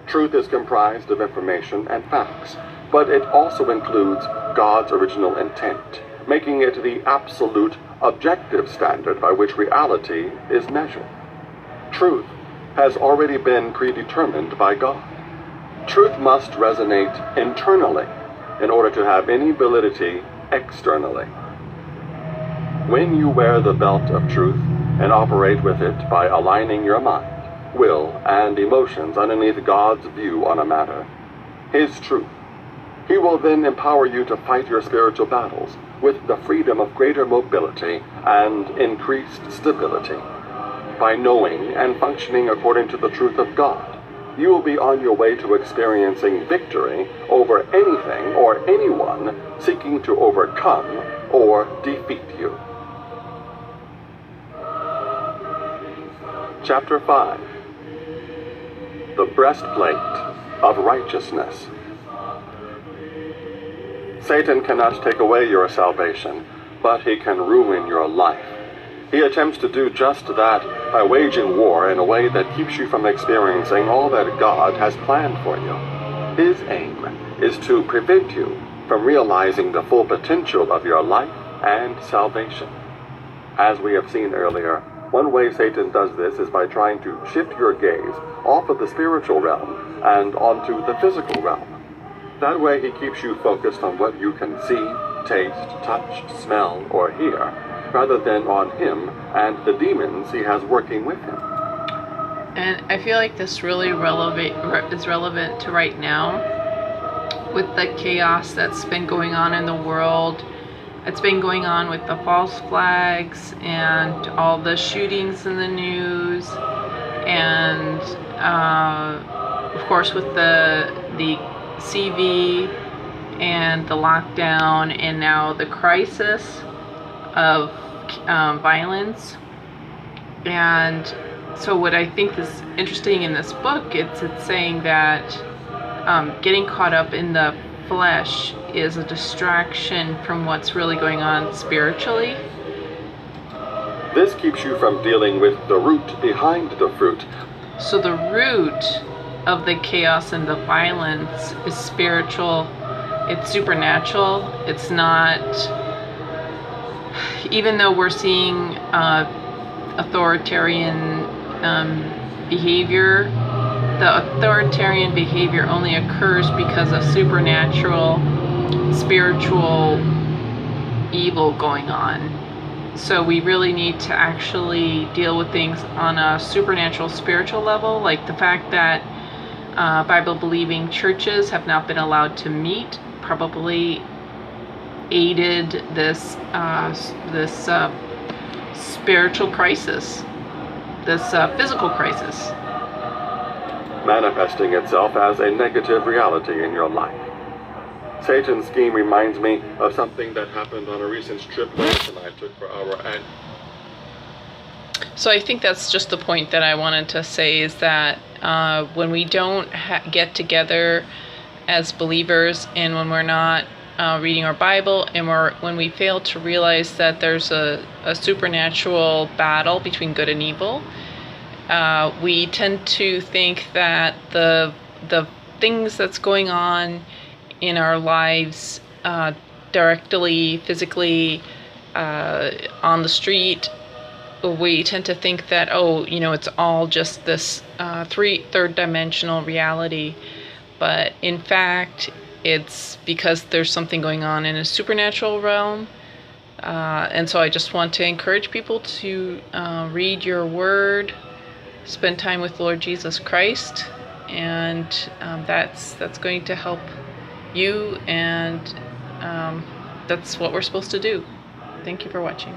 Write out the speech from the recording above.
Truth is comprised of information and facts, but it also includes God's original intent, making it the absolute, objective standard by which reality is measured. Truth has already been predetermined by God. Truth must resonate internally in order to have any validity externally. When you wear the belt of truth and operate with it by aligning your mind, will, and emotions underneath God's view on a matter, His truth, He will then empower you to fight your spiritual battles with the freedom of greater mobility and increased stability. By knowing and functioning according to the truth of God, you will be on your way to experiencing victory over anything or anyone seeking to overcome or defeat you. Chapter 5. The Breastplate of Righteousness. Satan cannot take away your salvation, but he can ruin your life. He attempts to do just that by waging war in a way that keeps you from experiencing all that God has planned for you. His aim is to prevent you from realizing the full potential of your life and salvation. As we have seen earlier, one way Satan does this is by trying to shift your gaze off of the spiritual realm and onto the physical realm. That way he keeps you focused on what you can see, taste, touch, smell, or hear, rather than on him and the demons he has working with him. And I feel like this really is relevant to right now with the chaos that's been going on in the world. It's been going on with the false flags and all the shootings in the news, and of course with the CV and the lockdown, and now the crisis of violence. And so what I think is interesting in this book, it's saying that getting caught up in the flesh is a distraction from what's really going on spiritually. This keeps you from dealing with the root behind the fruit. So the root of the chaos and the violence is spiritual, it's supernatural. It's not, even though we're seeing authoritarian behavior, the authoritarian behavior only occurs because of supernatural, spiritual evil going on. So we really need to actually deal with things on a supernatural, spiritual level, like the fact that Bible-believing churches have not been allowed to meet probably aided this spiritual crisis, this physical crisis, manifesting itself as a negative reality in your life. Satan's scheme reminds me of something that happened on a recent trip Lance and I took for our annual. So I think that's just the point that I wanted to say, is that when we don't get together as believers, and when we're not reading our Bible, and when we fail to realize that there's a supernatural battle between good and evil, we tend to think that the things that's going on in our lives, directly, physically, on the street, we tend to think that, it's all just this third dimensional reality. But in fact, it's because there's something going on in a supernatural realm. And so I just want to encourage people to read your word, spend time with Lord Jesus Christ, and that's going to help you, and that's what we're supposed to do. Thank you for watching.